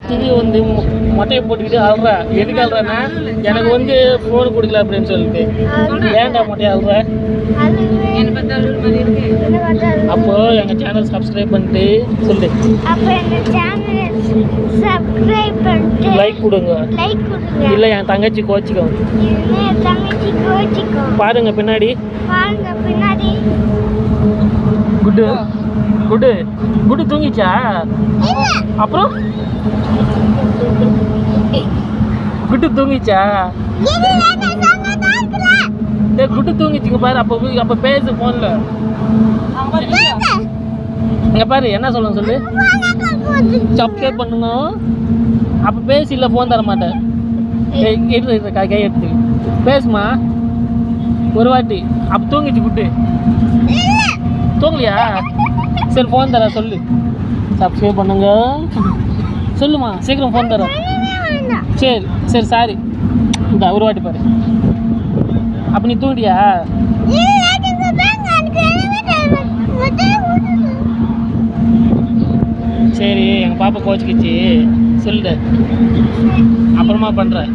TV வந்து மொட்டையை போட்டுக்கிட்டு அழுறா. எதுக்கு அழுறானா, எனக்கு வந்து ஃபோன் கொடுக்கல அப்படின்னு சொல்லிட்டு. ஏன்டா மொட்டையை அழுற? அப்போ எங்க சேனல் சப்ஸ்கிரைப் பண்ணிட்டு சொல்லு. லைக் கொடுங்க. இல்ல என் தங்கச்சி கோச்சிக்கோ. பாருங்க பின்னாடி. குட்டு குட்டு குட்டு தூங்கிச்சா? அப்புறம் குட்டு தூங்கிச்சா? குட்டு தூங்கிச்சுங்க பாரு. அப்ப பேசு போன்ல. இங்க பாரு என்ன சொல்லுங்க சொல்லு. சப்ஸ்கிரைப் பண்ணுங்க. அப்ப பேசு. இல்ல போன் தர மாட்டேன். கை எடுத்து பேசுமா ஒரு வாட்டி. அப்ப தூங்கிச்சு குட்டு. தூங்கலையா? சரி ஃபோன் தர சொல்லு. சப்ஸ்கிரைப் பண்ணுங்க சொல்லுமா. சீக்கிரம் ஃபோன் தர. சரி சரி சாரி. இந்த ஒரு வாட்டி பாரு. அப்போ நீ தூங்கிட்டியா? சரி எங்கள் பாப்பா கோச்சிக்கிச்சு சொல்லு. அப்புறமா பண்ணுறேன்.